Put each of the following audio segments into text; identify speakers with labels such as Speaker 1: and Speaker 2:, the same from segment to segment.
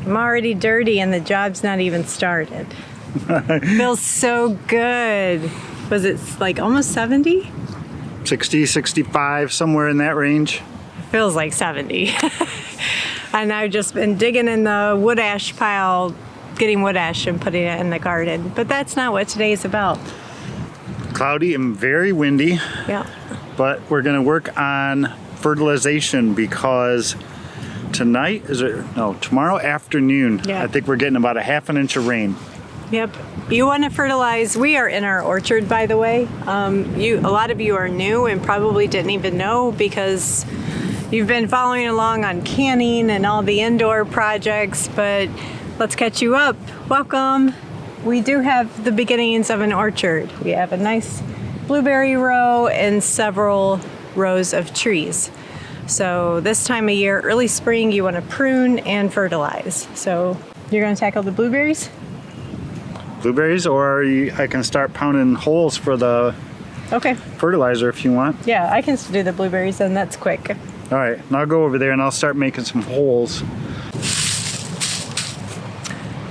Speaker 1: I'm already dirty and the job's not even started. Feels so good. Was it like almost 70?
Speaker 2: 60, 65, somewhere in that range.
Speaker 1: Feels like 70. And I've just been digging in the wood ash pile, getting wood ash and putting it in the garden. But that's not what today's about.
Speaker 2: Cloudy and very windy.
Speaker 1: Yeah.
Speaker 2: But we're gonna work on fertilization because tonight, tomorrow afternoon,
Speaker 1: yeah.
Speaker 2: I think we're getting about a half an inch of rain.
Speaker 1: Yep. You want to fertilize. We are in our orchard, by the way. A lot of you are new and probably didn't even know because you've been following along on canning and all the indoor projects, but let's catch you up. Welcome. We do have the beginnings of an orchard. We have a nice blueberry row and several rows of trees. So this time of year, early spring, you want to prune and fertilize. So you're going to tackle the blueberries?
Speaker 2: Blueberries, or I can start pounding holes for the fertilizer if you want.
Speaker 1: Yeah, I can do the blueberries and that's quick.
Speaker 2: All right, and I'll go over there and I'll start making some holes.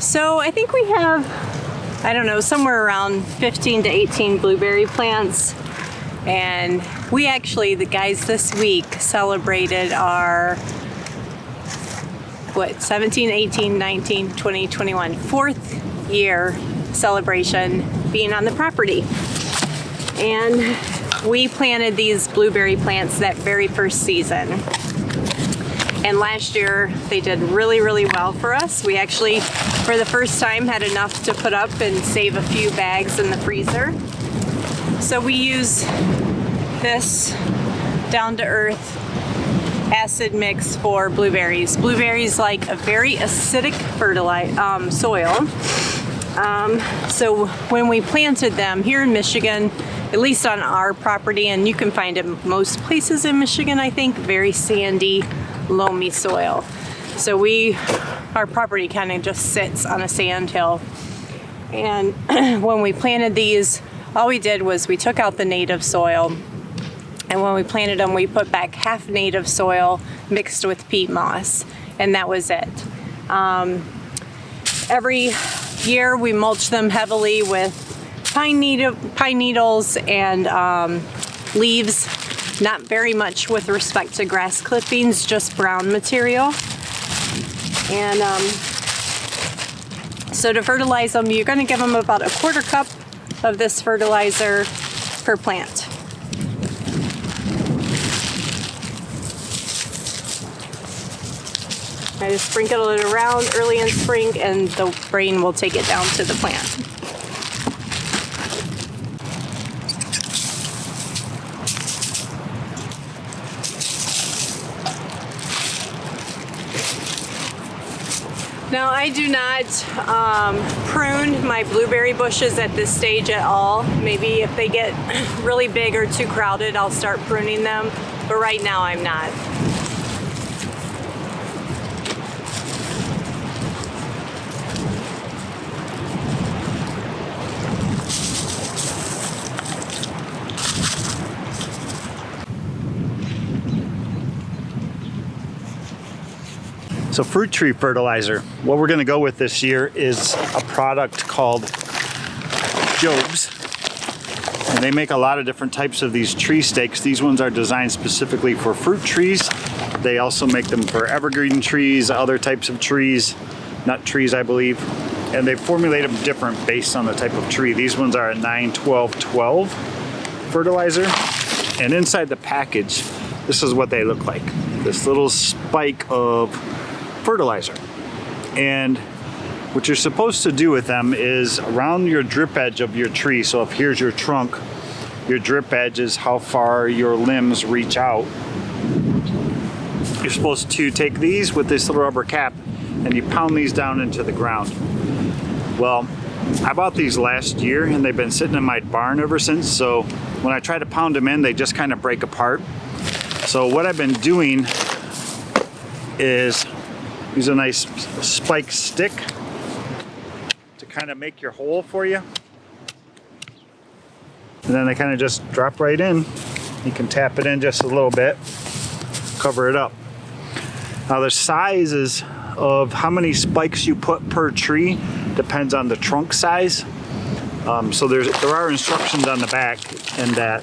Speaker 1: So I think we have, I don't know, somewhere around 15 to 18 blueberry plants. And we actually, the guys this week celebrated our 17, 18, 19, 20, 21, fourth year celebration being on the property. And we planted these blueberry plants that very first season. And last year they did really, really well for us. We actually, for the first time, had enough to put up and save a few bags in the freezer. So we use this down-to-earth acid mix for blueberries. Blueberries like a very acidic soil. So when we planted them here in Michigan, at least on our property, and you can find it most places in Michigan, I think, very sandy, loamy soil. So our property kind of just sits on a sand hill. And when we planted these, all we did was we took out the native soil, and when we planted them, we put back half native soil mixed with peat moss, and that was it. Every year we mulch them heavily with pine needles and leaves, not very much with respect to grass clippings, just brown material. And so to fertilize them, you're going to give them about a 1/4 cup of this fertilizer per plant. I just sprinkle it around early in spring and the rain will take it down to the plant. Now I do not prune my blueberry bushes at this stage at all. Maybe if they get really big or too crowded, I'll start pruning them, but right now I'm not.
Speaker 2: So fruit tree fertilizer, what we're gonna go with this year is a product called Jobs. And they make a lot of different types of these tree stakes. These ones are designed specifically for fruit trees. They also make them for evergreen trees, other types of trees, nut trees, I believe. And they formulate them different based on the type of tree. These ones are a 9-12-12 fertilizer. And inside the package, this is what they look like. This little spike of fertilizer. And what you're supposed to do with them is around your drip edge of your tree. So if here's your trunk, your drip edge is how far your limbs reach out. You're supposed to take these with this little rubber cap and you pound these down into the ground. Well, I bought these last year and they've been sitting in my barn ever since. So when I try to pound them in, they just kind of break apart. So what I've been doing is use a nice spike stick to kind of make your hole for you. And then they kind of just drop right in. You can tap it in just a little bit, cover it up. Now the size is of how many spikes you put per tree depends on the trunk size. So there are instructions on the back, and that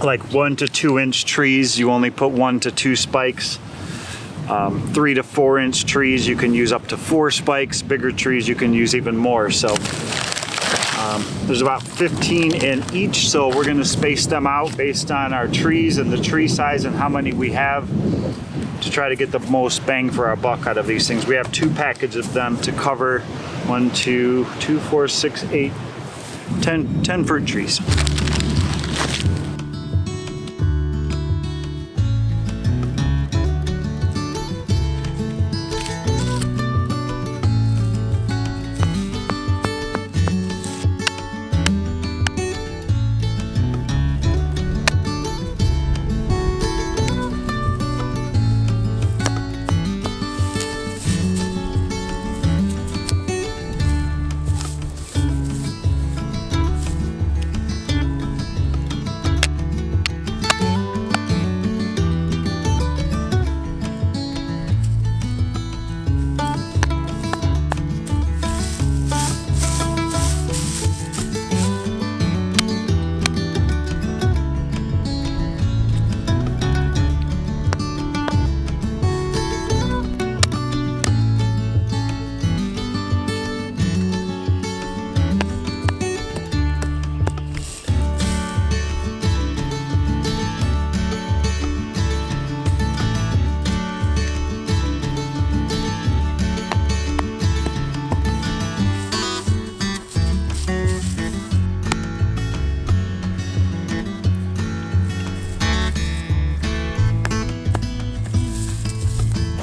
Speaker 2: like 1 to 2 inch trees you only put 1 to 2 spikes. 3 to 4 inch trees you can use up to 4 spikes. Bigger trees you can use even more. So there's about 15 in each, so we're going to space them out based on our trees and the tree size and how many we have, to try to get the most bang for our buck out of these things. We have 2 packages of them to cover 1, 2, 4, 6, 8, 10 fruit trees.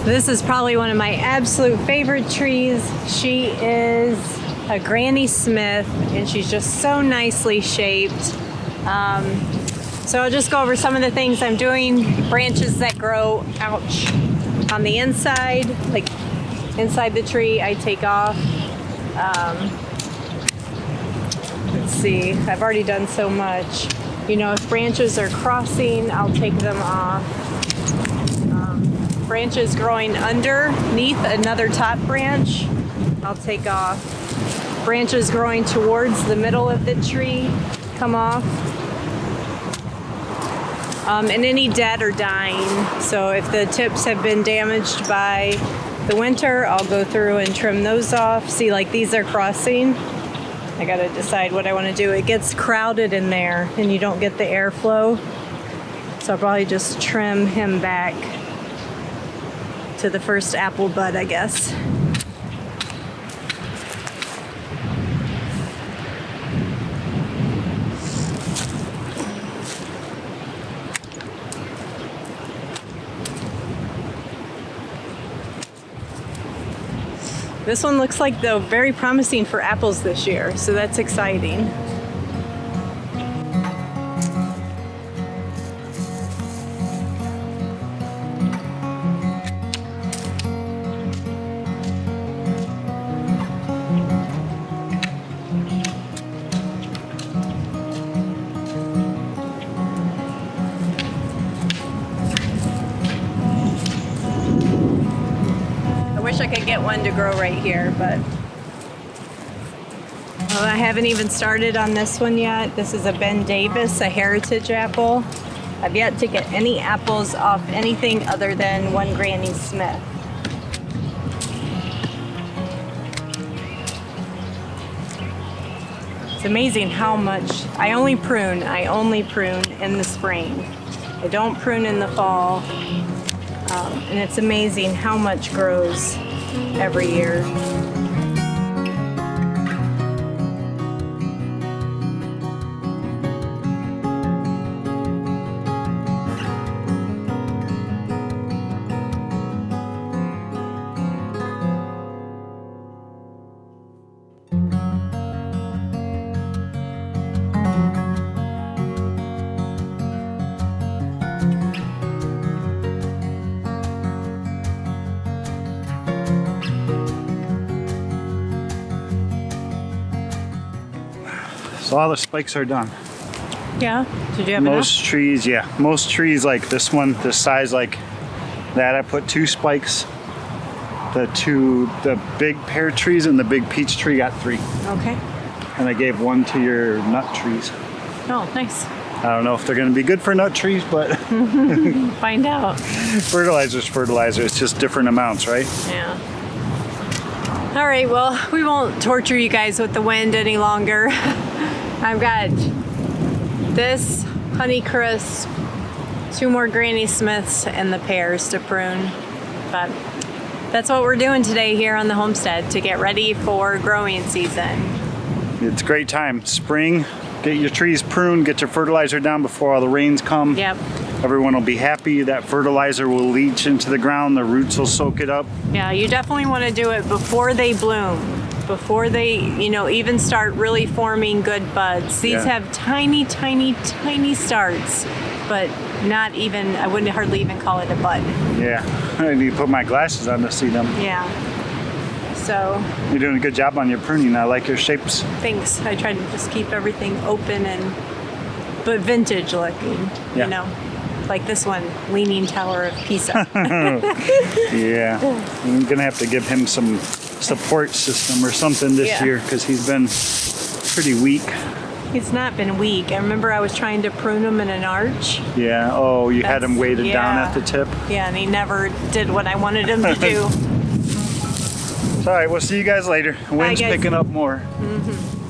Speaker 1: This is probably one of my absolute favorite trees. She is a Granny Smith, and she's just so nicely shaped. So I'll just go over some of the things I'm doing. Branches that grow, on the inside, like inside the tree, I take off. Let's see, I've already done so much. You know, if branches are crossing, I'll take them off. Branches growing underneath another top branch, I'll take off. Branches growing towards the middle of the tree, come off. And any dead or dying. So if the tips have been damaged by the winter, I'll go through and trim those off. See, like these are crossing. I gotta decide what I wanna do. It gets crowded in there and you don't get the airflow. So I'll probably just trim him back to the first apple bud, I guess. This one looks like, though, very promising for apples this year, so that's exciting. I could get one to grow right here, but well, I haven't even started on this one yet. This is a Ben Davis, a heritage apple. I've yet to get any apples off anything other than one Granny Smith. It's amazing how much I only prune in the spring. I don't prune in the fall. And it's amazing how much grows every year.
Speaker 2: So all the spikes are done.
Speaker 1: Yeah? Did you have
Speaker 2: Most trees, yeah. Most trees like this one, this size like that, I put 2 spikes. The big pear trees and the big peach tree got 3.
Speaker 1: Okay.
Speaker 2: And I gave 1 to your nut trees.
Speaker 1: Oh, nice.
Speaker 2: I don't know if they're going to be good for nut trees, but
Speaker 1: Find out.
Speaker 2: fertilizer's fertilizer. It's just different amounts, right?
Speaker 1: Yeah. All right, well, we won't torture you guys with the wind any longer. I've got this Honeycrisp, 2 more Granny Smiths, and the pears to prune. But that's what we're doing today here on the homestead to get ready for growing season.
Speaker 2: It's a great time. Spring, get your trees pruned, get your fertilizer down before all the rains come.
Speaker 1: Yep.
Speaker 2: Everyone will be happy. That fertilizer will leach into the ground. The roots will soak it up.
Speaker 1: Yeah, you definitely want to do it before they bloom, before they, even start really forming good buds. These
Speaker 2: Yeah.
Speaker 1: have tiny, tiny, tiny starts, but not even, I wouldn't hardly even call it a bud.
Speaker 2: Yeah, I need to put my glasses on to see them.
Speaker 1: Yeah. So,
Speaker 2: You're doing a good job on your pruning. I like your shapes.
Speaker 1: thanks. I try to just keep everything open but vintage looking,
Speaker 2: Yeah.
Speaker 1: Like this one, Leaning Tower of Pisa.
Speaker 2: Yeah, I'm gonna have to give him some support system or something this
Speaker 1: Yeah.
Speaker 2: year because he's been pretty weak.
Speaker 1: He's not been weak. I remember I was trying to prune him in an arch.
Speaker 2: Yeah, oh, you had him
Speaker 1: That's-
Speaker 2: weighted down
Speaker 1: yeah.
Speaker 2: at the tip.
Speaker 1: Yeah, and he never did what I wanted him to do.
Speaker 2: All right, we'll see you guys later. Wind's
Speaker 1: guys.
Speaker 2: picking up more.
Speaker 1: Mm-hmm.